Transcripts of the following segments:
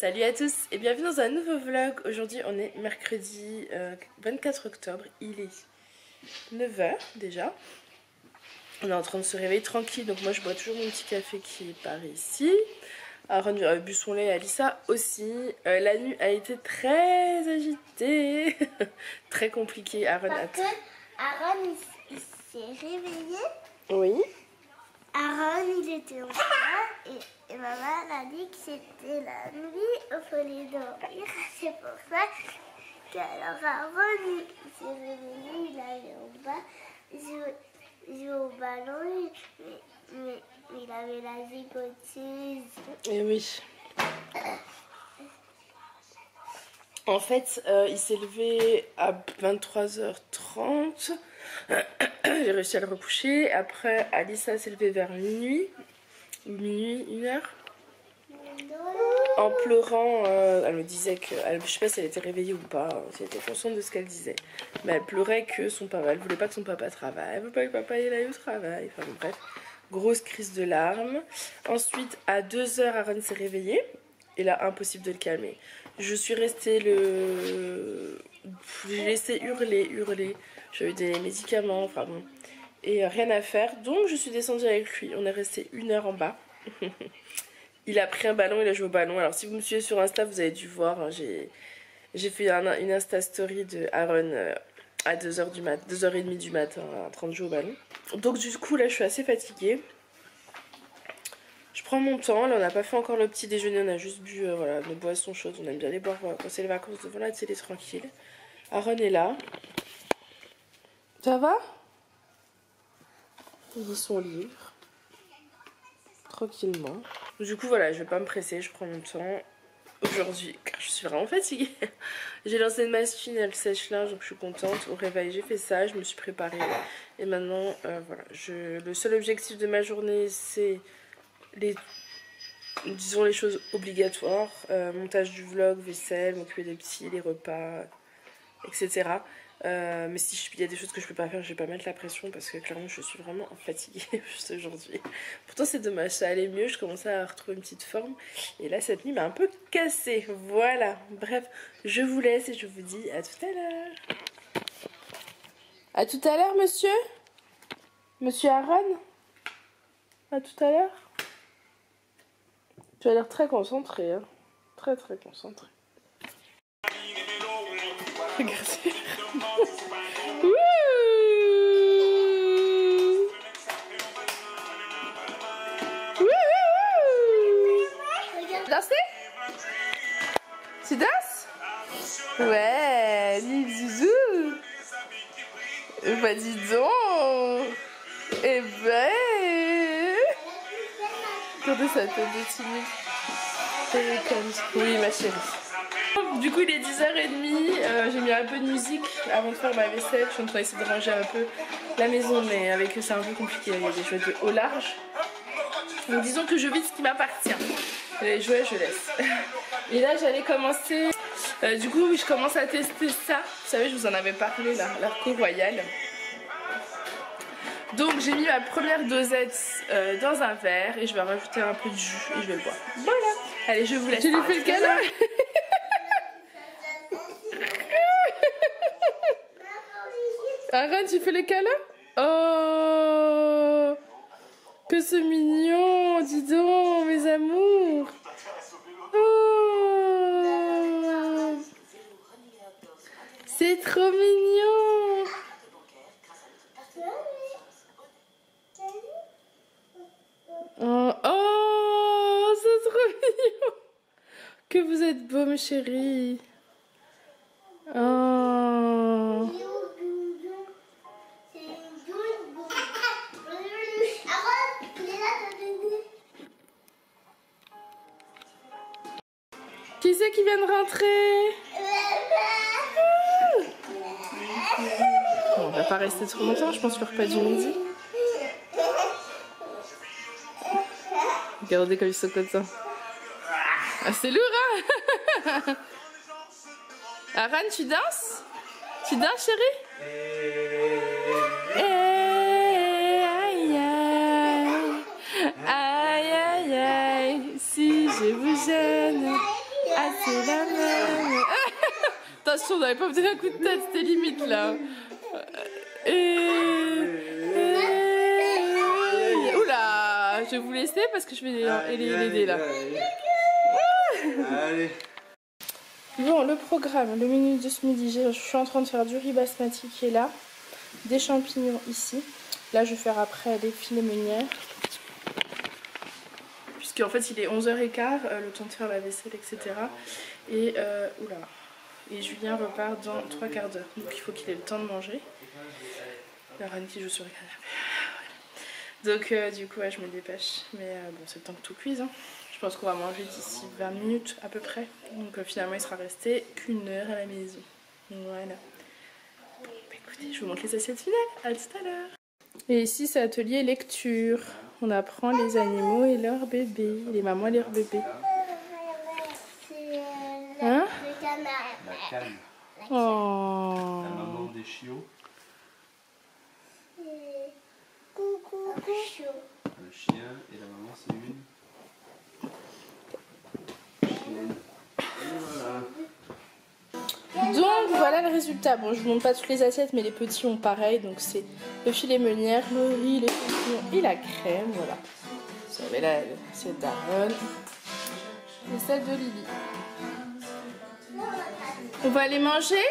Salut à tous et bienvenue dans un nouveau vlog. Aujourd'hui on est mercredi 24 octobre, il est 9 h déjà. On est en train de se réveiller tranquille, donc moi je bois toujours mon petit café qui est par ici. Aaron a bu son lait, Alissa aussi. La nuit a été très agitée, très compliquée. Aaron il s'est réveillé. Oui. Aaron il était en bas et maman a dit que c'était la nuit, il fallait dormir. C'est pour ça qu'alors Aaron il s'est réveillé, il allait en bas, jouer au ballon, mais il avait la gigoteuse. Et oui. En fait, il s'est levé à 23h30. J'ai réussi à le recoucher. Après, Alissa s'est levée vers minuit, 1h. En pleurant, elle me disait que, je sais pas si elle était réveillée ou pas, si elle était consciente de ce qu'elle disait. Mais elle pleurait que son papa, elle voulait pas que son papa travaille, elle veut pas que papa il aille au travail. Enfin bon, bref, grosse crise de larmes. Ensuite, à 2h, Aaron s'est réveillé. Et là, impossible de le calmer. Je suis restée j'ai laissé hurler. J'avais des médicaments, enfin bon. Et rien à faire. Donc, je suis descendue avec lui. On est resté 1h en bas. Il a pris un ballon, il a joué au ballon. Alors, si vous me suivez sur Insta, vous avez dû voir. Hein, j'ai fait une Insta story de Aaron à 2h30 du matin, en train de jouer au ballon. Donc, du coup, là, je suis assez fatiguée. Je prends mon temps, là on n'a pas fait encore le petit déjeuner, on a juste bu voilà, nos boissons chaudes, on aime bien les boire quand c'est les vacances devant la télé tranquille. Aaron est là. Ça va? Il lit son livre. Tranquillement. Du coup voilà, je vais pas me presser, je prends mon temps. Aujourd'hui, car je suis vraiment fatiguée. J'ai lancé une machine, elle sèche-linge, donc je suis contente. Au réveil, j'ai fait ça, je me suis préparée. Et maintenant, voilà, le seul objectif de ma journée, c'est disons les choses obligatoires, montage du vlog, vaisselle, m'occuper des petits, les repas, etc. Mais si il y a des choses que je peux pas faire, je vais pas mettre la pression parce que clairement je suis vraiment fatiguée juste aujourd'hui. Pourtant c'est dommage, ça allait mieux, je commençais à retrouver une petite forme et là cette nuit m'a un peu cassée. Voilà, bref, je vous laisse et je vous dis à tout à l'heure. À tout à l'heure monsieur? Monsieur Aaron? À tout à l'heure? Tu as l'air très concentré, hein. Très concentré. Regardez. Danser? Tu danses? Ouais, Lille Zouzou. Bah dis donc. Eh ben. Regardez sa tête de timide. Oui ma chérie. Du coup il est 10h30, j'ai mis un peu de musique avant de faire ma vaisselle. Je suis en train d'essayer de ranger un peu la maison mais avec eux c'est un peu compliqué, il y a des jouets au large. Donc disons que je vide ce qui m'appartient. Les jouets je laisse. Et là j'allais commencer, du coup je commence à tester ça. Vous savez je vous en avais parlé là, l'arco royal. Donc j'ai mis ma première dosette dans un verre et je vais rajouter un peu de jus et je vais le boire. Voilà. Allez je vous laisse. Tu lui fais le câlin? Aaron tu fais le câlin? Oh que c'est mignon, dis donc mes amours. Oh c'est trop mignon. Oh, c'est trop mignon. Que vous êtes beau, mes chéris. Oh. Qui c'est qui vient de rentrer? Bon, on va pas rester trop longtemps, je pense, le repas du midi. Regardez comme ils sont contents. Ah, c'est lourd, hein? Aaron, tu danses? Tu danses, chérie? Aïe, aïe, aïe, aïe, si je vous gêne. Attention, on n'avait pas donné un coup de tête, c'était limite là. Oula, je vais vous laisser parce que je vais l'aider là. Allez. Bon, le programme, le menu de ce midi, je suis en train de faire du riz basmati qui est là, des champignons ici. Là, je vais faire après les filets meunières. Puisqu'en fait, il est 11h15, le temps de faire la vaisselle, etc. Et, oula. Et Julien repart dans 3 quarts d'heure. Donc, il faut qu'il ait le temps de manger. La reine qui joue sur le canapé. Donc, du coup, ouais, je me dépêche. Mais bon, c'est le temps que tout cuise. Hein. Je pense qu'on va manger d'ici 20 minutes à peu près. Donc, finalement, il sera resté qu'1 heure à la maison. Voilà. Bon, bah, écoutez, je vous montre les assiettes finales. À tout à l'heure. Et ici, c'est atelier lecture. On apprend les animaux et leurs bébés. Les mamans et leurs bébés. Hein? Le canard. La canne. Oh. La maman des chiots. Coucou. Le chien et la maman c'est une chienne. Et voilà. Donc voilà le résultat. Bon, je vous montre pas toutes les assiettes, mais les petits ont pareil. Donc c'est le filet meunière, le riz, les champignons et la crème. Voilà. Vous savez là, c'est d'Aaron et celle de Lily. On va aller manger?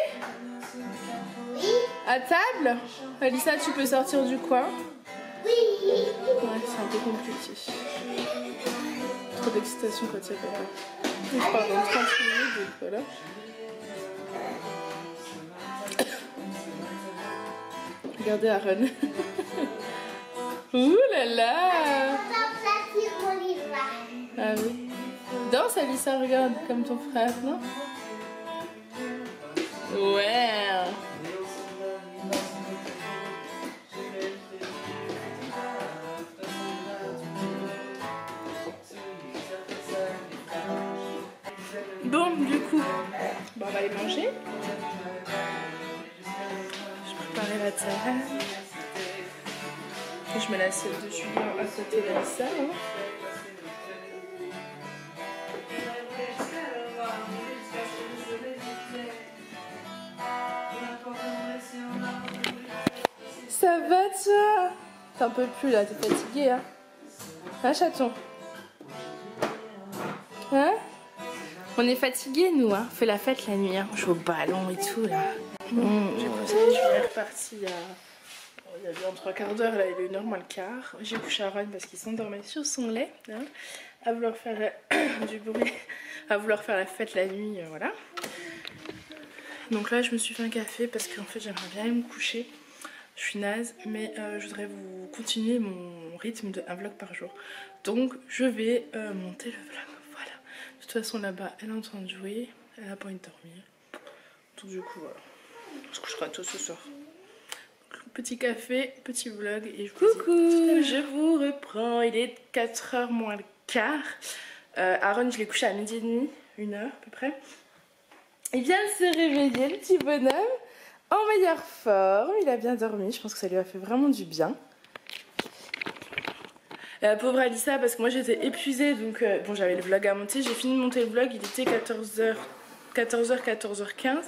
Oui. À table? Alissa, tu peux sortir du coin? Oui. Ouais, c'est un peu compliqué. Trop d'excitation quand il y a quelqu'un. Je pars dans 30 minutes, donc voilà. Regardez Aaron. Ouh là là! Ah oui. Danse Alissa, regarde, comme ton frère, non? Ouais! Bon, du coup, bon, on va aller manger. Je préparais la table. Je mets l'assiette de Julien à côté d'Alissa. Hein. Ça va toi? T'en peux plus là, t'es fatigué hein? Hein chaton? Hein? On est fatigué nous hein? On fait la fête la nuit hein? On joue au ballon et tout là. J'ai poussé Julien reparti il y a bien 3 quarts d'heure, là il est 1h moins le quart. J'ai couché Aaron parce qu'il s'endormait sur son lait, hein, à vouloir faire du bruit, à vouloir faire la fête la nuit, voilà. Donc là je me suis fait un café parce qu'en fait j'aimerais bien aller me coucher. Je suis naze, mais je voudrais vous continuer mon rythme de un vlog par jour. Donc je vais monter le vlog, voilà. De toute façon là-bas elle est en train de jouer, elle a pas envie de dormir. Donc du coup voilà, on se couchera tôt ce soir. Petit café, petit vlog et je vous reprends. Il est 4h moins le quart. Aaron, je l'ai couché à 12h30, 1h à peu près. Il vient de se réveiller, le petit bonhomme, en meilleure forme. Il a bien dormi, je pense que ça lui a fait vraiment du bien. La pauvre Alissa, parce que moi j'étais épuisée, donc bon, j'avais le vlog à monter. J'ai fini de monter le vlog, il était 14h15.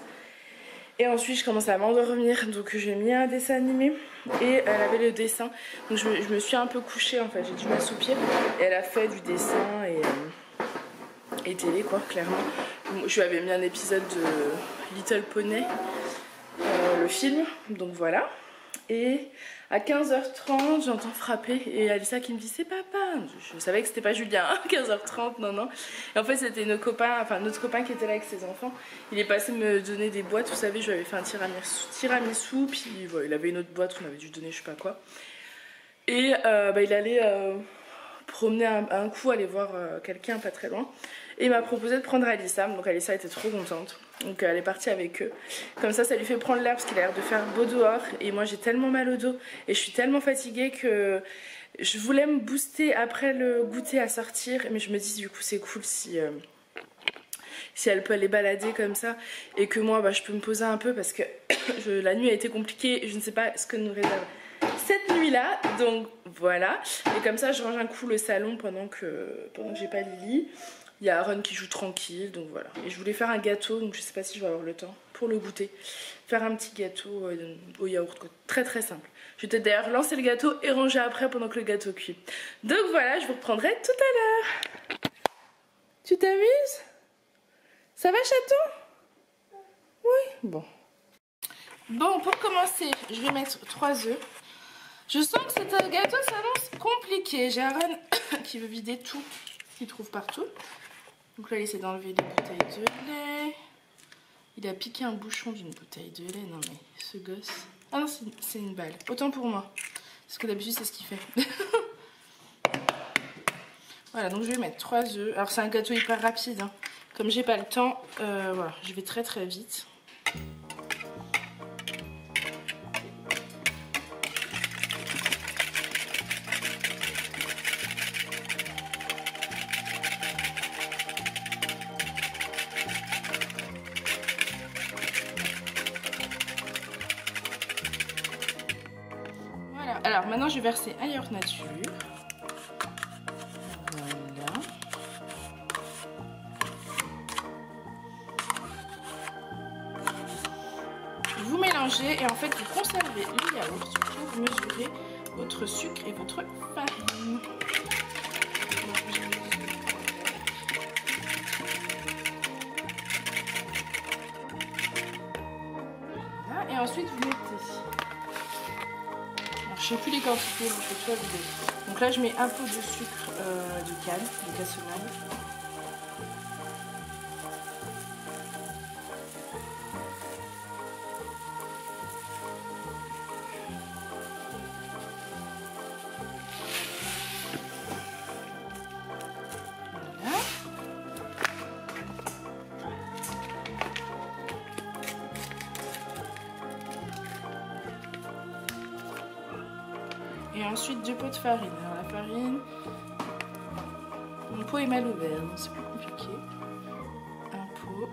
Et ensuite je commençais à m'endormir, donc j'ai mis un dessin animé et elle avait le dessin. Donc je me suis un peu couchée en fait, j'ai dû m'assoupir et elle a fait du dessin et télé quoi, clairement. Je lui avais mis un épisode de Little Pony, le film, donc voilà. Et à 15h30 j'entends frapper et Alissa qui me dit c'est papa. Je savais que c'était pas Julien, 15h30 non. Et en fait c'était notre copain qui était là avec ses enfants. Il est passé me donner des boîtes, vous savez je lui avais fait un tiramisu, puis voilà, il avait une autre boîte qu'on avait dû donner je sais pas quoi. Et il allait promener un coup, aller voir quelqu'un pas très loin. Et il m'a proposé de prendre Alissa, donc Alissa était trop contente. Donc elle est partie avec eux. Comme ça lui fait prendre l'air parce qu'il a l'air de faire beau dehors. Et moi j'ai tellement mal au dos et je suis tellement fatiguée que je voulais me booster après le goûter à sortir. Mais je me dis du coup c'est cool si elle peut aller balader comme ça. Et que moi je peux me poser un peu parce que la nuit a été compliquée et je ne sais pas ce que nous réserve cette nuit là. Donc voilà. Et comme ça je range un coup le salon pendant que j'ai pas Lily. Il y a Aaron qui joue tranquille, donc voilà. Et je voulais faire un gâteau, donc je sais pas si je vais avoir le temps pour le goûter. Faire un petit gâteau au yaourt, quoi. Très très simple. Je vais peut-être d'ailleurs lancer le gâteau et ranger après pendant que le gâteau cuit. Donc voilà, je vous reprendrai tout à l'heure. Tu t'amuses? Ça va, chaton? Oui? Bon. Bon, pour commencer, je vais mettre 3 œufs. Je sens que cet gâteau s'annonce compliqué. J'ai Aaron qui veut vider tout ce qu'il trouve partout. Donc là, il essaie d'enlever les bouteilles de lait. Il a piqué un bouchon d'une bouteille de lait. Non mais, ce gosse... Ah non, c'est une balle. Autant pour moi. Parce que d'habitude, c'est ce qu'il fait. Voilà, donc je vais mettre 3 œufs. Alors c'est un gâteau hyper rapide. Hein. Comme j'ai pas le temps, voilà, je vais très très vite. Voilà, alors maintenant je vais verser un yaourt nature. Voilà. Vous mélangez et en fait vous conservez le yaourt pour mesurer votre sucre et votre farine. Voilà, et ensuite vous mettez... Alors, je ne sais plus les quantités, donc je fais tout vider. Donc là je mets un pot de sucre de canne, de cassonade. Et ensuite 2 pots de farine. Alors la farine, mon pot est mal ouvert, donc c'est plus compliqué. Un pot.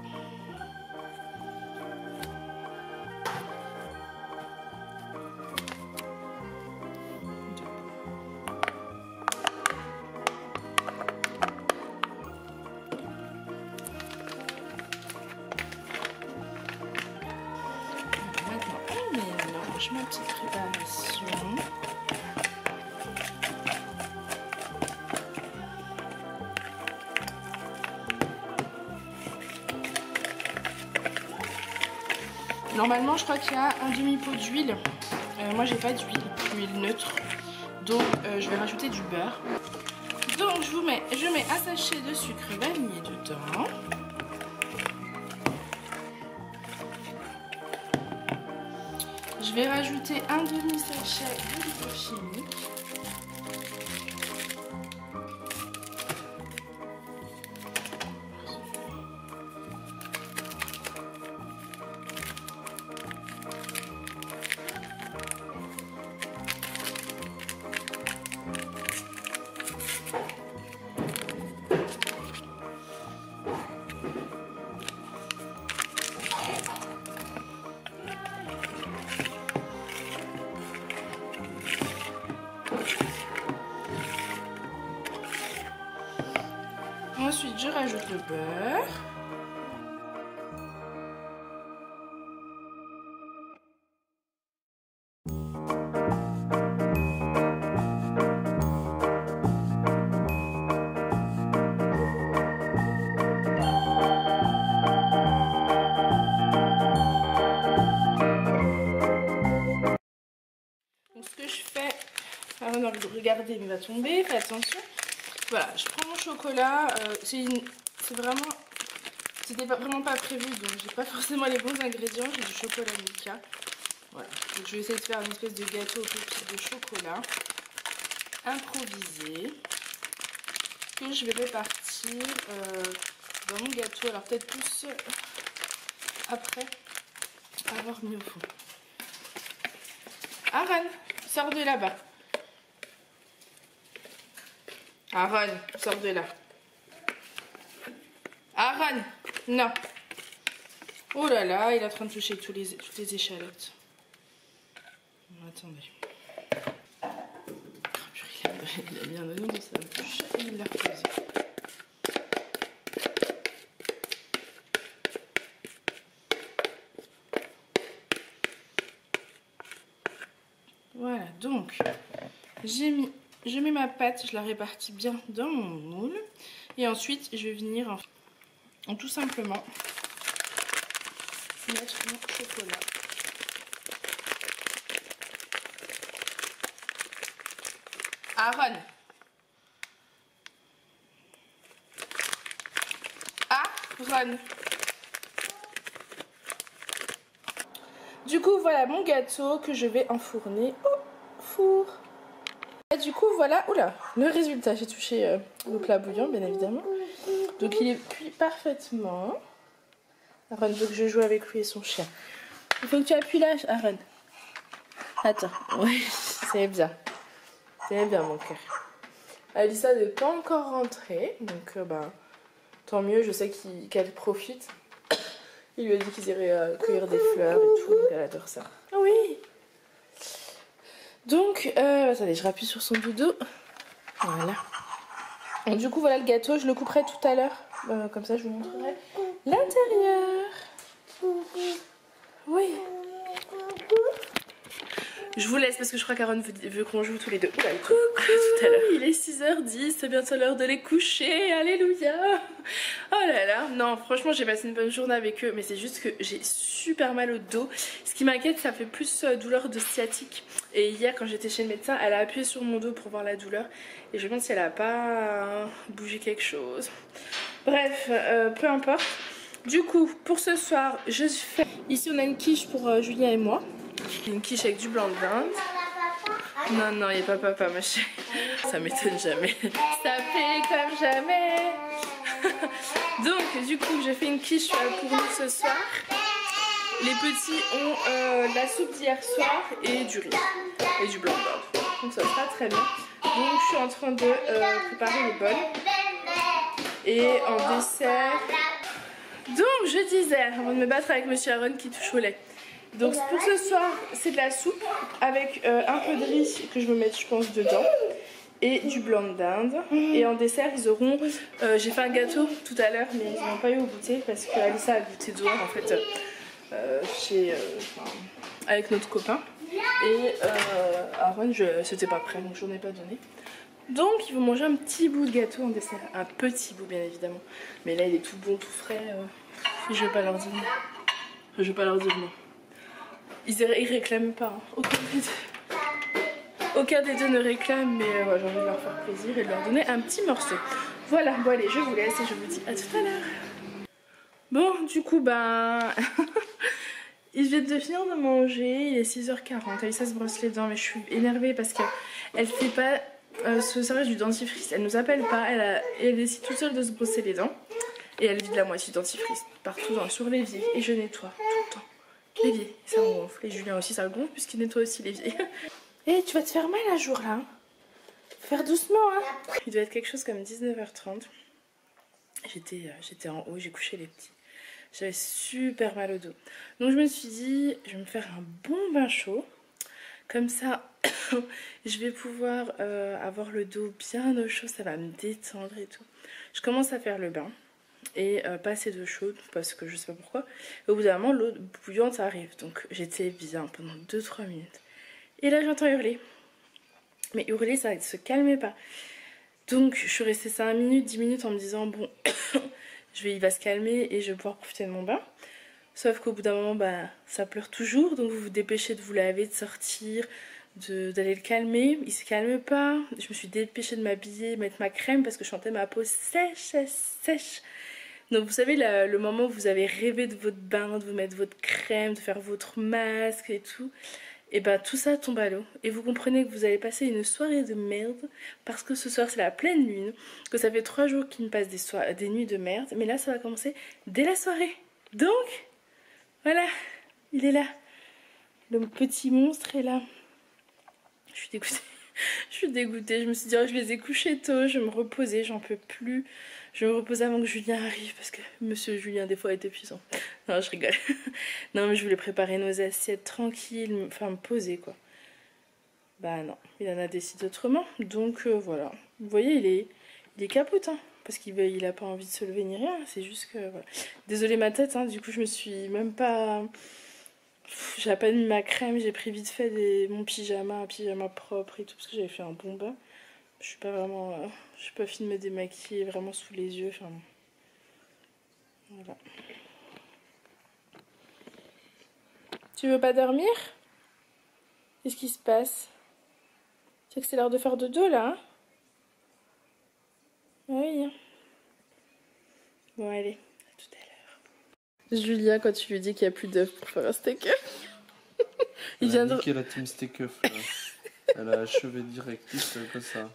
Maintenant on mélange ma petite préparation. Normalement, je crois qu'il y a un demi-pot d'huile. Moi, j'ai pas d'huile, huile neutre. Donc, je vais rajouter du beurre. Donc, je mets un sachet de sucre vanillé dedans. Je vais rajouter un demi-sachet de levure chimique. Ensuite, je rajoute le beurre. Donc, ce que je fais, avant de regarder, il va tomber, fais attention. Voilà, je prends mon chocolat, c'était vraiment pas prévu, donc j'ai pas forcément les bons ingrédients, j'ai du chocolat Milka. Voilà, donc je vais essayer de faire une espèce de gâteau aux pépites de chocolat improvisé que je vais répartir dans mon gâteau, alors peut-être plus après avoir mis au fond. Aaron, sors de là-bas. Aaron, sors de là. Aaron, non. Oh là là, il est en train de toucher toutes les échalotes. Attendez. Oh, purée, il a bien donné dans sa bouche et il l'a reposé. Donc, je mets ma pâte, je la répartis bien dans mon moule. Et ensuite, je vais venir en tout simplement mettre mon chocolat. Aaron. Aaron. Du coup, voilà mon gâteau que je vais enfourner au four. Et du coup, voilà, oula, le résultat. J'ai touché le plat bouillant, bien évidemment. Donc, il est cuit parfaitement. Aaron veut que je joue avec lui et son chien. Il faut que tu appuies là, Aaron. Attends, oui, c'est bien. C'est bien, mon cœur. Alissa n'est pas encore rentrée, donc tant mieux, je sais qu'elle profite. Il lui a dit qu'ils iraient cueillir des fleurs et tout, donc elle adore ça. Ah oui. Donc, attendez, je rappuie sur son doudou. Voilà. Et du coup, voilà le gâteau, je le couperai tout à l'heure. Comme ça, je vous montrerai l'intérieur. Oui. Je vous laisse parce que je crois qu'Aaron veut qu'on joue tous les deux. Oula, coucou, tout à l'heure. Il est 6h10, c'est bientôt l'heure de les coucher. Alléluia. Oh là là. Non, franchement, j'ai passé une bonne journée avec eux, mais c'est juste que j'ai super mal au dos. Ce qui m'inquiète, ça fait plus douleur de sciatique. Et hier, quand j'étais chez le médecin, elle a appuyé sur mon dos pour voir la douleur. Et je me demande si elle a pas bougé quelque chose. Bref, peu importe. Du coup, pour ce soir, je fais... Ici, on a une quiche pour Julien et moi. Une quiche avec du blanc de dinde. Non, non, il n'y a pas papa, ma chérie. Ça m'étonne jamais. Ça fait comme jamais. Donc, du coup, j'ai fait une quiche pour nous ce soir. Les petits ont la soupe d'hier soir et du riz. Et du blanc de dinde. Donc, ça sera très bien. Donc, je suis en train de préparer les bols. Et en dessert... Donc, je disais, avant de me battre avec Monsieur Aaron qui touche au lait. Donc pour ce soir, c'est de la soupe avec un peu de riz que je vais mettre, je pense, dedans. Et du blanc de dinde. Et en dessert, ils auront... j'ai fait un gâteau tout à l'heure, mais ils n'ont pas eu au goûter parce que Alissa a goûté dehors, en fait, avec notre copain. Et Aaron, c'était pas prêt, donc j'en ai pas donné. Donc ils vont manger un petit bout de gâteau en dessert. Un petit bout, bien évidemment. Mais là, il est tout bon, tout frais. Je vais pas leur dire non. Je vais pas leur dire non. Ils réclament pas, hein. Aucun des deux ne réclame, mais ouais, j'ai envie de leur faire plaisir et de leur donner un petit morceau. Voilà, bon allez, je vous laisse et je vous dis à tout à l'heure. Bon, du coup, ils viennent de finir de manger, il est 6h40, Alissa se brosse les dents, mais je suis énervée parce qu'elle fait pas se servir du dentifrice. Elle nous appelle pas, elle décide toute seule de se brosser les dents et elle vide la moitié du dentifrice partout sur l'évier et je nettoie tout le temps. L'évier, ça me gonfle. Et Julien aussi, ça le gonfle puisqu'il nettoie aussi l'évier. Et tu vas te faire mal un jour là. Faire doucement, hein. Il doit être quelque chose comme 19h30. J'étais en haut, j'ai couché les petits. J'avais super mal au dos. Donc je me suis dit, je vais me faire un bon bain chaud. Comme ça, je vais pouvoir avoir le dos bien au chaud. Ça va me détendre et tout. Je commence à faire le bain. Et pas assez d'eau chaude parce que je sais pas pourquoi. Et au bout d'un moment, l'eau bouillante arrive. Donc j'étais bien pendant 2-3 minutes. Et là, j'entends hurler. Mais hurler, ça ne se calmait pas. Donc je suis restée 5 minutes, 10 minutes en me disant bon, il va se calmer et je vais pouvoir profiter de mon bain. Sauf qu'au bout d'un moment, ça pleure toujours. Donc vous vous dépêchez de vous laver, de sortir, d'aller le calmer. Il se calme pas. Je me suis dépêchée de m'habiller, mettre ma crème parce que je sentais ma peau sèche, sèche. Donc vous savez le moment où vous avez rêvé de votre bain, de vous mettre votre crème, de faire votre masque et tout. Et tout ça tombe à l'eau. Et vous comprenez que vous allez passer une soirée de merde parce que ce soir c'est la pleine lune. Que ça fait 3 jours qu'il me passe des nuits de merde. Mais là ça va commencer dès la soirée. Donc voilà, il est là. Le petit monstre est là. Je suis dégoûtée. Je suis dégoûtée. Je me suis dit oh, je les ai couchés tôt, je vais me reposer, j'en peux plus. Je vais me reposer avant que Julien arrive parce que monsieur Julien des fois est épuisant. Non, je rigole. Non, mais je voulais préparer nos assiettes tranquilles, enfin me poser quoi. Non, il en a décidé autrement. Donc voilà. Vous voyez, il est capote, hein, parce qu'il a pas envie de se lever ni rien. C'est juste que voilà. Désolée ma tête, hein, du coup je me suis même pas J'ai à peine mis ma crème, j'ai pris vite fait mon pyjama, un pyjama propre et tout, parce que j'avais fait un bon bain. Je suis pas vraiment... je suis pas fine de me démaquiller vraiment sous les yeux, enfin... Voilà. Tu veux pas dormir? Qu'est-ce qui se passe? Tu sais que c'est l'heure de faire dodo là, hein? Oui. Bon, allez, à tout à l'heure. Julia, quand tu lui dis qu'il n'y a plus d'œufs pour faire un steak, il vient de... niqué la team Steakup. Elle a achevé directif comme ça.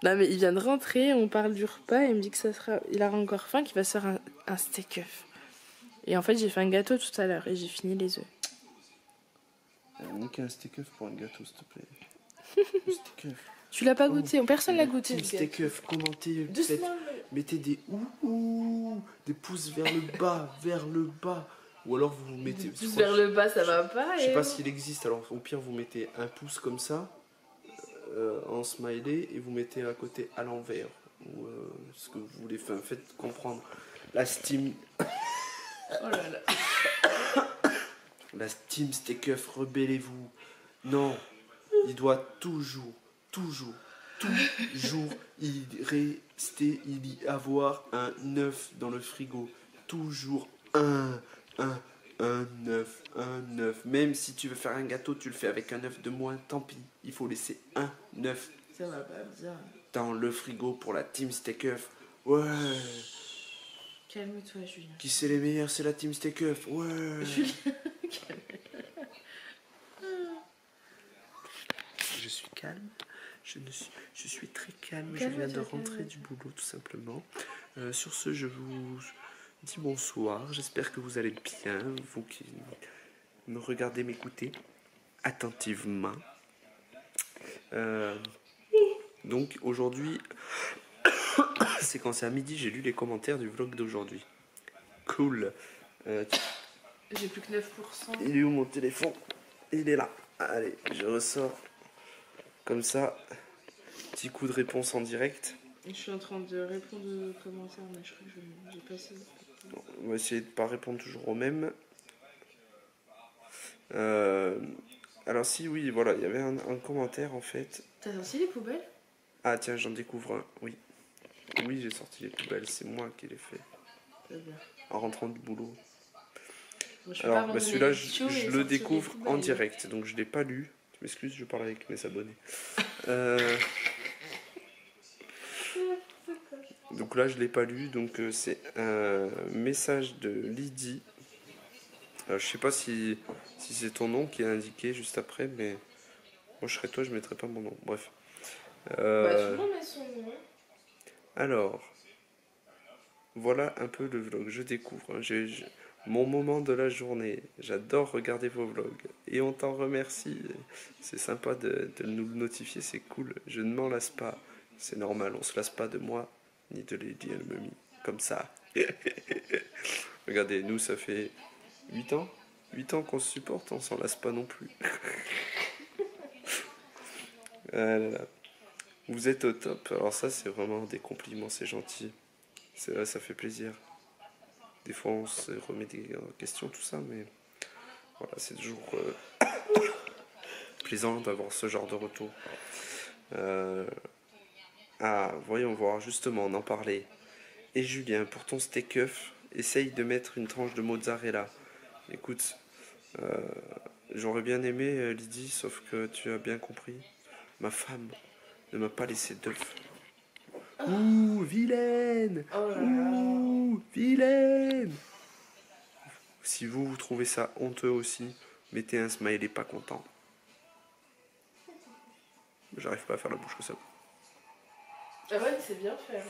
Non, mais il vient de rentrer, on parle du repas et il me dit que ça sera... il a encore faim, qu'il va se faire un steak œuf. Et en fait, j'ai fait un gâteau tout à l'heure et j'ai fini les œufs. Niqué un Steakup pour un gâteau, s'il te plaît. Le Steakup. Tu l'as pas goûté, personne l'a goûté. Team Steakup, commentez, Doucement. mettez des ouh, des pouces vers le bas. Ou alors vous mettez... Pouce vers le bas, ça va pas. Je sais pas s'il existe, alors au pire vous mettez un pouce comme ça, en smiley, et vous mettez à côté à l'envers. Ou ce que vous voulez, enfin, faites comprendre. La Steam... Oh là là. La Steam Steakup, rebellez-vous. Non, il doit toujours il y avoir un œuf dans le frigo. Toujours un œuf. Même si tu veux faire un gâteau, tu le fais avec un œuf de moins, tant pis. Il faut laisser un œuf Ça va pas bien. dans le frigo pour la Team Steakup. Ouais. Calme-toi, Julien. Qui c'est les meilleurs? C'est la Team Steakup. Ouais. Julien. Je suis calme. Je suis très calme. Je viens de rentrer du boulot tout simplement. Sur ce, je vous dis bonsoir. J'espère que vous allez bien. Vous qui me regardez m'écouter attentivement. Donc aujourd'hui, c'est quand c'est à midi, j'ai lu les commentaires du vlog d'aujourd'hui. Cool. J'ai plus que 9%. Il est où mon téléphone? Il est là. Allez, je ressors. Comme ça, petit coup de réponse en direct. Je suis en train de répondre aux commentaires, mais je crois que j'ai passé. Bon, on va essayer de ne pas répondre toujours au même. Alors si, oui, voilà, il y avait un commentaire en fait. T'as sorti les poubelles? Ah tiens, j'en découvre un, oui. Oui, j'ai sorti les poubelles, c'est moi qui l'ai fait. C'est bien. En rentrant du boulot. Moi, Alors, bah, celui-là, je le découvre en direct, donc je ne l'ai pas lu. Je m'excuse, je parle avec mes abonnés. Donc là, je ne l'ai pas lu, donc c'est un message de Lydie. Alors, je sais pas si c'est ton nom qui est indiqué juste après, mais moi je serais toi, je ne mettrais pas mon nom. Bref. Bah, tout le monde met son nom. Alors, voilà un peu le vlog. Je découvre. Hein. Mon moment de la journée. J'adore regarder vos vlogs. Et on t'en remercie. C'est sympa de nous le notifier, c'est cool. Je ne m'en lasse pas. C'est normal, on se lasse pas de moi, ni de Lady Elmemi. Comme ça. Regardez, nous, ça fait 8 ans. 8 ans qu'on se supporte, on s'en lasse pas non plus. Voilà. Vous êtes au top. Alors ça, c'est vraiment des compliments, c'est gentil. C'est vrai, ça fait plaisir. Des fois, on se remet des questions, tout ça, mais voilà, c'est toujours plaisant d'avoir ce genre de retour. Voyons voir, justement, on en parlait. Et Julien, pour ton steak œuf, essaye de mettre une tranche de mozzarella. Écoute, j'aurais bien aimé, Lydie, sauf que tu as bien compris. Ma femme ne m'a pas laissé d'œuf. Ouh, vilaine! Oh là là. Ouh, vilaine! Si vous trouvez ça honteux aussi, mettez un smiley pas content. J'arrive pas à faire la bouche que ça. Aaron, il sait bien faire.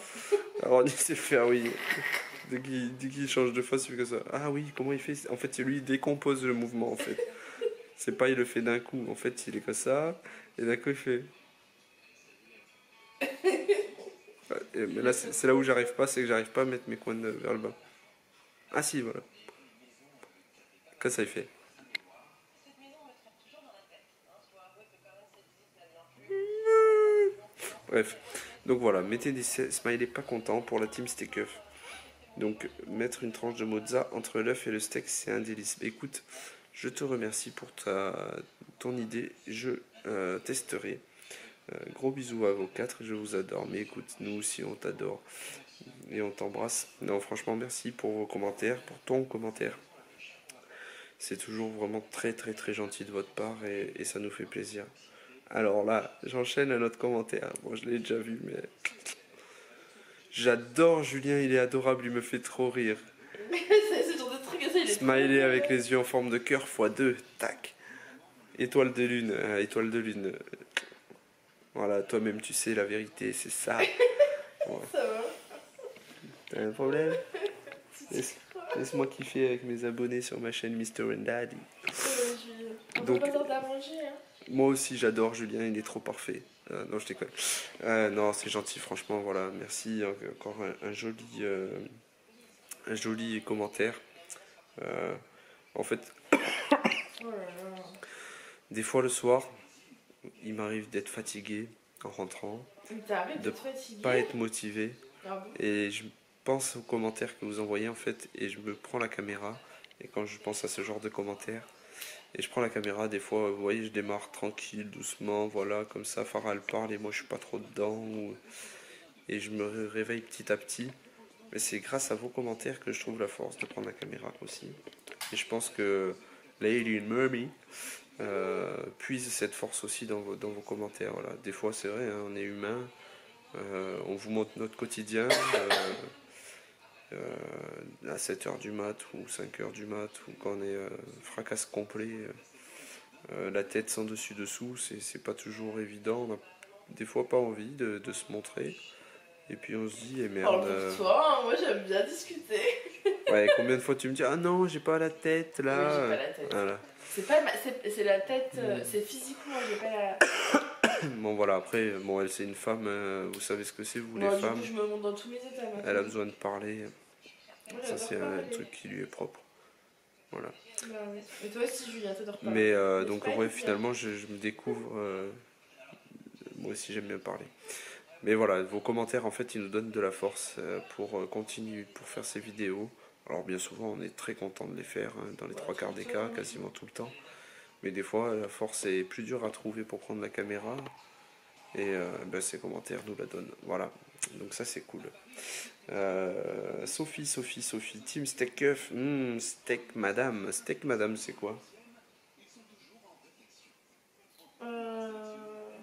Alors, il sait faire, oui. Dès qu'il change de face, il fait que ça. Ah oui, comment il fait? En fait, lui, il décompose le mouvement, en fait. C'est pas, il le fait d'un coup. En fait, il est comme ça, et d'un coup, il fait... Mais là, c'est là où j'arrive pas, c'est que j'arrive pas à mettre mes coins vers le bas. Ah si, voilà. Comme ça, il fait. Bref. Donc voilà, mettez des smileys pas contents pour la team steak œuf. Donc mettre une tranche de mozza entre l'œuf et le steak, c'est un délice. Mais écoute, Je te remercie pour ton idée. Je testerai. Gros bisous à vous quatre, je vous adore. Mais écoute, nous aussi on t'adore. Et on t'embrasse. Non, franchement, merci pour vos commentaires, pour ton commentaire. C'est toujours vraiment très très très gentil de votre part et ça nous fait plaisir. Alors là, j'enchaîne à notre commentaire. Bon, je l'ai déjà vu, mais... J'adore Julien, il est adorable, il me fait trop rire. C'est ce genre de truc, ça, il est Smiley avec les yeux en forme de cœur x2, tac. Étoile de lune, étoile de lune. Voilà, toi-même tu sais la vérité, c'est ça. Ouais. Ça va. T'as un problème? Laisse-moi kiffer avec mes abonnés sur ma chaîne Mr. and Daddy. On Donc- peut pas t'en manger, hein. Moi aussi j'adore Julien, il est trop parfait. Non, je déconne. Non, c'est gentil, franchement, voilà. Merci, encore un joli commentaire. En fait, Oh là là. des fois le soir, il m'arrive d'être fatigué en rentrant, T'arrêtes de de te fatiguer. pas être motivé. Ah bon. Et je pense aux commentaires que vous envoyez en fait, et je me prends la caméra. Et quand je pense à ce genre de commentaires, et je prends la caméra, des fois, vous voyez, je démarre tranquille, doucement, voilà, comme ça, Farah elle parle et moi je suis pas trop dedans. Et je me réveille petit à petit. Mais c'est grâce à vos commentaires que je trouve la force de prendre la caméra aussi. Et je pense que Lady Murmy puise cette force aussi dans vos commentaires. Voilà. Des fois, c'est vrai, hein, on est humain. On vous montre notre quotidien à 7h du mat ou 5h du mat ou quand on est fracasse complet, la tête sans dessus dessous, c'est pas toujours évident. On a des fois pas envie de se montrer. Et puis on se dit, eh merde. Parle pour toi, hein, moi j'aime bien discuter. Ouais, combien de fois tu me dis, ah non, j'ai pas la tête là. Oui, j'ai pas la tête. Voilà. C'est la tête, c'est physiquement, j'ai pas la. Bon voilà, après, bon, elle c'est une femme, vous savez ce que c'est, vous Moi, les du femmes. coup, je me montre dans tous mes états maintenant. Elle a besoin de parler, Ouais, ça j'adore c'est un parler. truc qui lui est propre. Voilà. Bah oui. Et toi aussi, Julien, t'adores parler. Mais Mais donc c'est pas ouais, évident. finalement je me découvre, moi aussi j'aime bien parler. Mais voilà, vos commentaires en fait ils nous donnent de la force pour continuer, pour faire ces vidéos. Alors bien souvent on est très content de les faire, hein, dans les trois quarts des cas, quasiment tout le temps. Mais des fois la force est plus dure à trouver pour prendre la caméra. Et ben, ces commentaires nous la donnent. Voilà, donc ça c'est cool. Sophie, Team Steak Keuf, Steak Madame. Steak Madame c'est quoi?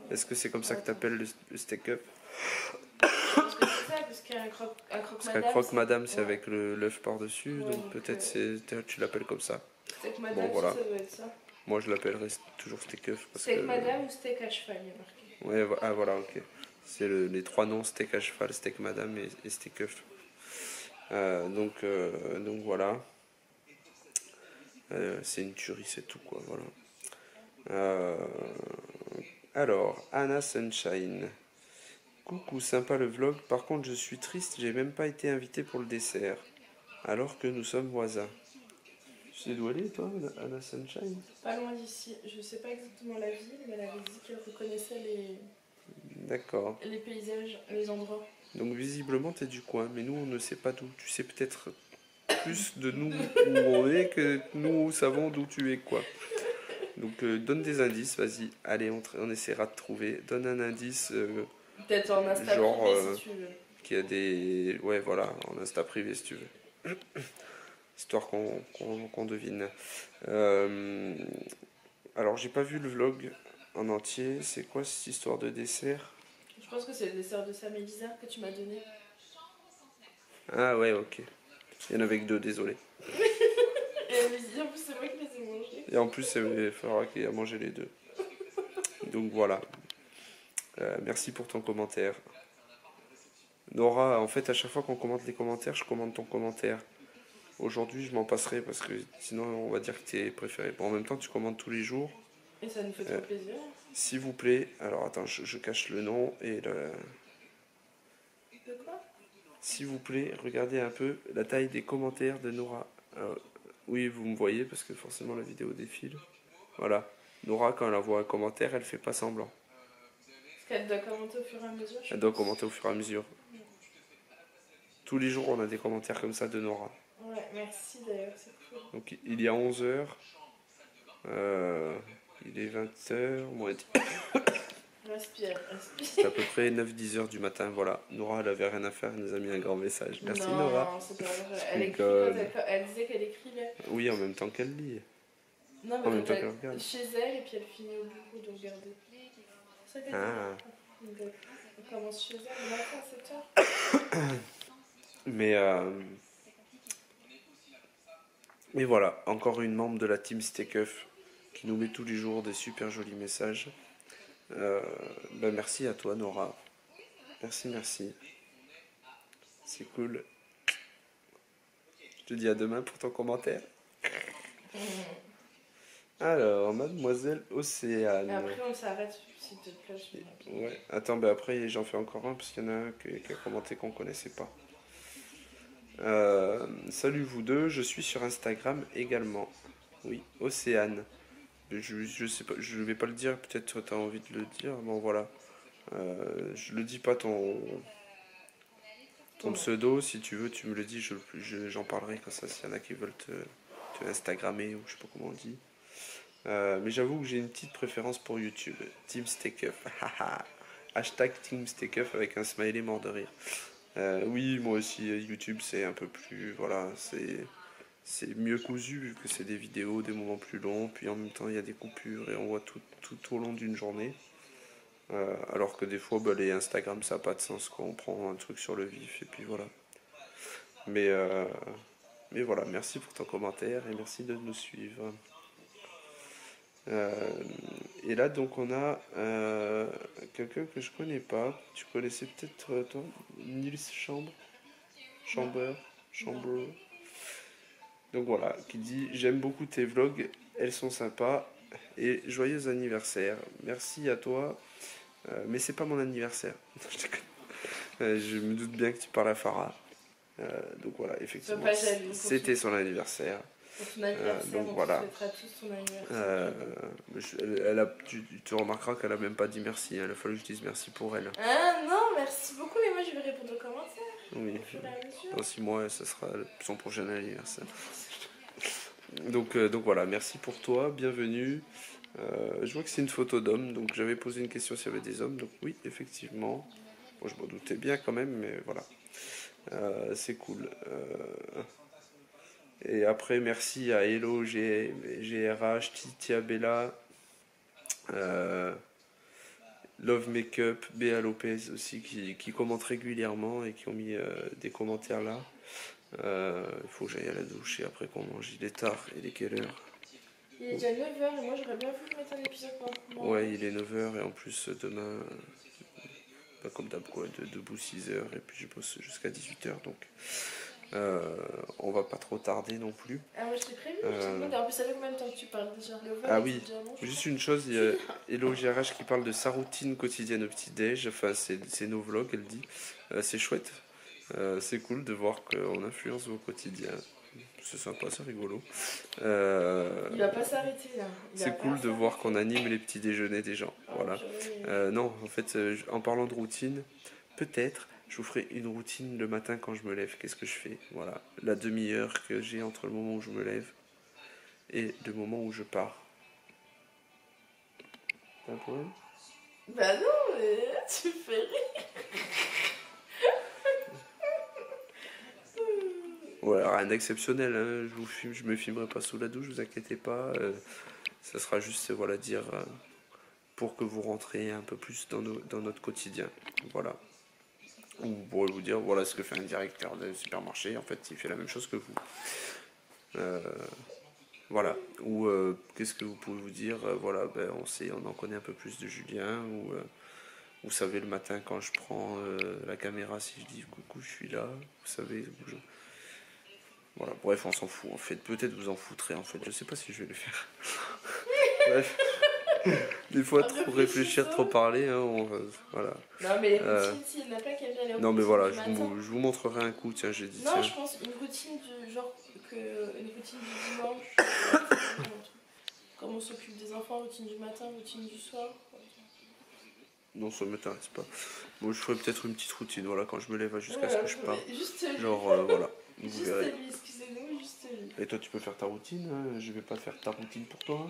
Est-ce que c'est comme ça que t'appelles le Steak Keuf? Parce que c'est ça, parce qu'un croque Parce qu'un croque madame c'est ouais. avec l'œuf par-dessus, Ouais, donc donc, peut-être tu l'appelles comme ça. Steak madame, Bon, voilà. ça doit être ça. Moi je l'appellerai toujours steak œuf parce Steak que madame ou steak à cheval, il y a marqué. ouais, ah voilà, ok. C'est les trois noms, steak à cheval, steak madame et steak œuf. Donc voilà. C'est une tuerie, c'est tout quoi, voilà. Alors, Anna Sunshine. Coucou, sympa le vlog. Par contre, je suis triste, j'ai même pas été invité pour le dessert. Alors que nous sommes voisins. Tu sais d'où elle est, toi, Anna Sunshine? Pas loin d'ici. Je sais pas exactement la ville, mais elle avait dit qu'elle reconnaissait D'accord. les paysages, les endroits. Donc visiblement, t'es du coin, mais nous, on ne sait pas d'où. Tu sais peut-être plus de nous où on est que nous savons d'où tu es, quoi. Donc donne des indices, vas-y. Allez, on essaiera de trouver. Donne un indice Peut-être en Insta genre, privé si tu veux. qui a des... Ouais, voilà, en Insta privé, si tu veux. Histoire qu'on devine. Alors, j'ai pas vu le vlog en entier. C'est quoi cette histoire de dessert? Je pense que c'est le dessert de Sam et Lisa que tu m'as donné. Ah ouais, ok. Il y en avait que deux, désolé. Et elle me dit, en plus, c'est moi qui les ai mangés. Et en plus, c'est Farah qui a mangé les deux. Donc voilà. Merci pour ton commentaire. Nora, en fait, à chaque fois qu'on commente les commentaires, je commente ton commentaire. Aujourd'hui, je m'en passerai parce que sinon, on va dire que tu es préféré. Bon, en même temps, tu commentes tous les jours. Et ça nous fait trop plaisir. S'il vous plaît, alors attends, je cache le nom et le... De quoi? S'il vous plaît, regardez un peu la taille des commentaires de Nora. Alors, oui, vous me voyez parce que forcément la vidéo défile. Voilà. Nora, quand elle envoie un commentaire, elle fait pas semblant. Parce qu'elle doit commenter au fur et à mesure. Elle doit commenter au fur et à mesure. Tous les jours, on a des commentaires comme ça de Nora. Ouais, merci d'ailleurs, c'est cool. Donc il y a 11 heures, Il est 20h, moins 10. Respire, C'est respire. à peu près 9-10 heures du matin, voilà. Nora, elle avait rien à faire, elle nous a mis un grand message. Merci Non, Nora. non, c'est pas vrai. Elle écrit Nicole. quand elle disait qu'elle écrivait. Oui, en même temps qu'elle lit. Non, En mais même quand temps qu'elle regarde. chez elle et puis elle finit au bureau de regarder. C'est ça qu'elle Ah. dit. Donc, elle commence chez elle le matin à 7h. Mais voilà, encore une membre de la team Steakuf qui nous met tous les jours des super jolis messages. Merci à toi Nora. Merci, merci. C'est cool. Je te dis à demain pour ton commentaire. Alors, mademoiselle Océane. Et après, on s'arrête, s'il te plaît. Ouais, attends, après j'en fais encore un parce qu'il y en a un qui a commenté qu'on connaissait pas. Salut vous deux, je suis sur Instagram également. Oui, Océane. Je sais pas, je vais pas le dire, peut-être tu as envie de le dire. Bon voilà. Je le dis pas ton pseudo, si tu veux, tu me le dis, j'en parlerai comme ça s'il y en a qui veulent te Instagrammer ou je sais pas comment on dit. Mais j'avoue que j'ai une petite préférence pour YouTube. Team Steakuf. Hashtag Team Steakuf avec un smiley mort de rire. Oui, moi aussi, YouTube c'est un peu plus. Voilà, c'est mieux cousu vu que c'est des vidéos, des moments plus longs. Puis en même temps, il y a des coupures et on voit tout au long d'une journée. Alors que des fois, les Instagram ça n'a pas de sens quoi. On prend un truc sur le vif et puis voilà. Mais voilà, merci pour ton commentaire et merci de nous suivre. Et là donc on a quelqu'un que je connais pas. Tu connaissais peut-être toi, Nils Chamber. Donc voilà, qui dit j'aime beaucoup tes vlogs, elles sont sympas et joyeux anniversaire. Merci à toi, mais c'est pas mon anniversaire. Je me doute bien que tu parles à Farah. Donc voilà, effectivement, c'était son anniversaire. Pour ton anniversaire, donc on voilà. souhaitera tous ton anniversaire. Tu remarqueras qu'elle a même pas dit merci. Il a fallu que je dise merci pour elle. Ah non, merci beaucoup, mais moi je vais répondre aux commentaires. Oui. Au fur et à mesure. Dans 6 mois, ça sera son prochain anniversaire. Donc voilà, merci pour toi, bienvenue. Je vois que c'est une photo d'homme, donc j'avais posé une question s'il y avait des hommes. Donc oui, effectivement. Bon, je m'en doutais bien quand même, mais voilà. C'est cool. Et après, merci à Hello, GRH, Titia Bella, Love Makeup, Béa Lopez aussi, qui commentent régulièrement et qui ont mis des commentaires là. Il faut que j'aille à la douche et après qu'on mange. Il est tard, il est quelle heure? Il est déjà 9h et moi j'aurais bien voulu mettre un épisode maintenant. Ouais, il est 9h et en plus demain, pas comme d'hab quoi, debout 6h et puis je bosse jusqu'à 18h donc on va pas trop tarder non plus. Ah moi je t'ai prévu, je t'ai demandé. En plus ça fait combien de temps que tu parles déjà? Ah oui, juste une chose, il y a Hello GRH qui parle de sa routine quotidienne au petit-déj, enfin c'est nos vlogs elle dit, c'est chouette, c'est cool de voir qu'on influence au quotidien. C'est sympa, c'est rigolo. Il va pas s'arrêter là. C'est cool de voir qu'on anime les petits déjeuners des gens. Voilà. Non, en fait, en parlant de routine, peut-être je vous ferai une routine le matin quand je me lève. Qu'est-ce que je fais? Voilà. La demi-heure que j'ai entre le moment où je me lève et le moment où je pars. T'as un problème? Bah non, mais tu me fais rire. Voilà, rien d'exceptionnel, hein. Je me filmerai pas sous la douche, vous inquiétez pas. Ça sera juste, voilà, dire pour que vous rentrez un peu plus dans notre quotidien. Voilà. Ou pour vous dire, voilà ce que fait un directeur de supermarché, en fait, il fait la même chose que vous. Voilà. Ou qu'est-ce que vous pouvez vous dire? Voilà, on en connaît un peu plus de Julien. Ou vous savez, le matin, quand je prends la caméra, si je dis coucou, je suis là. Vous savez. Voilà, bref, on s'en fout en fait. Peut-être vous en foutrez en fait. Je sais pas si je vais le faire. Bref. Des fois, trop réfléchir, trop parler. Hein, voilà. Non, mais les routines, s'il n'y en a pas qui aiment bien les routines. Non, mais voilà, je vous montrerai un coup. Tiens, j'ai dit. Non, tiens. je pense une routine du genre. Une routine du dimanche. Comme on s'occupe des enfants, routine du matin, routine du soir. Non, ça m'intéresse pas. Bon, je ferai peut-être une petite routine, voilà, quand je me lève jusqu'à ce que je parte. Juste genre, voilà. Juste lui, excusez-nous, juste lui. Et toi, tu peux faire ta routine, hein. Je vais pas faire ta routine pour toi.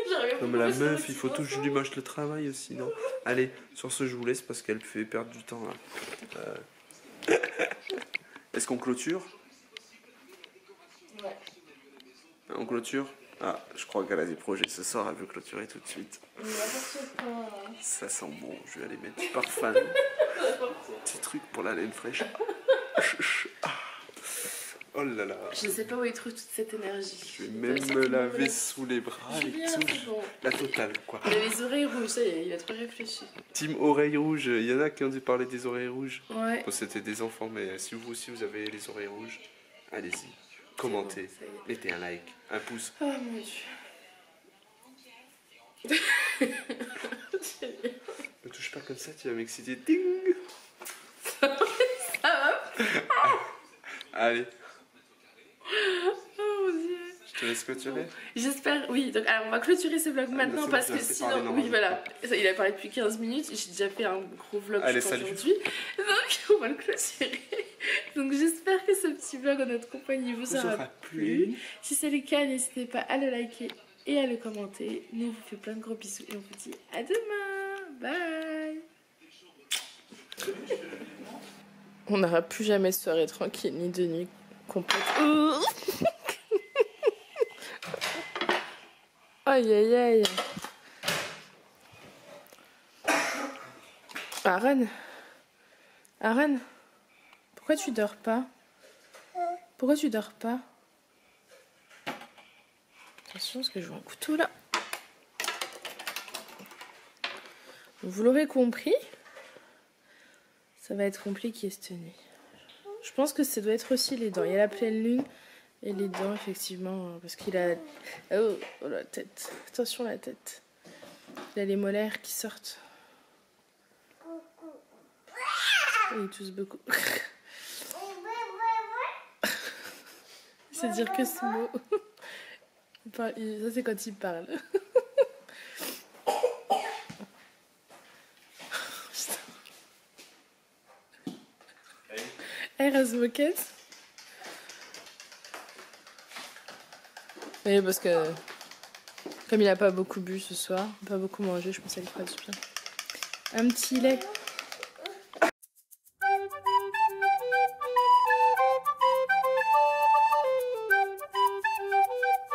J'arrive pas Non mais la à faire meuf, il faut tout que je lui mâche le travail aussi, non? Allez, sur ce, je vous laisse parce qu'elle fait perdre du temps, là. Est-ce qu'on clôture? Ouais. On clôture? Ah, je crois qu'elle a des projets ce soir, elle veut clôturer tout de suite. N'importe quoi. Ça sent bon, je vais aller mettre du parfum. Petit truc pour la laine fraîche. Oh là là. Je ne sais pas où il trouve toute cette énergie. Je vais même me laver sous les bras et Julien, tout. c'est bon. La totale, quoi. Il a les oreilles rouges, ça y est, il a trop réfléchi. Team oreilles rouges, il y en a qui ont dû parler des oreilles rouges. Ouais. Bon, c'était des enfants, mais si vous aussi vous avez les oreilles rouges, allez-y. Commentez, bon, ça y est. mettez un like, un pouce. Oh mon dieu. Ne touche pas comme ça, tu vas m'exciter. Ding. Ça va. Allez, Oh mon dieu. je te laisse clôturer. J'espère, oui. Donc, alors, on va clôturer ce vlog maintenant c'est parce bon, que j'ai assez sinon, parlé, non, oui, je- voilà. Ça, il a parlé depuis 15 minutes. J'ai déjà fait un gros vlog Allez, je pense, salut. aujourd'hui. Donc, on va le clôturer. Donc, j'espère que ce petit vlog en notre compagnie vous aura plu. Si c'est le cas, n'hésitez pas à le liker et à le commenter. Nous, on vous fait plein de gros bisous et on vous dit à demain. Bye. On n'aura plus jamais de soirée tranquille ni de nuit complète. Aïe aïe aïe. Aaron, pourquoi tu dors pas? Pourquoi tu dors pas? Attention, parce que je vois un couteau là. Vous l'aurez compris, ça va être compliqué cette nuit. Je pense que ça doit être aussi les dents. Il y a la pleine lune et les dents, effectivement, parce qu'il a... Oh, oh, la tête. Attention la tête. Il a les molaires qui sortent. Et ils toussent beaucoup. C'est dire que ce mot. Ça, c'est quand il parle. Hey, Razmoquette. Oui, parce que comme il a pas beaucoup bu ce soir, pas beaucoup mangé, je pense qu'elle lui fera du bien. Un petit lait.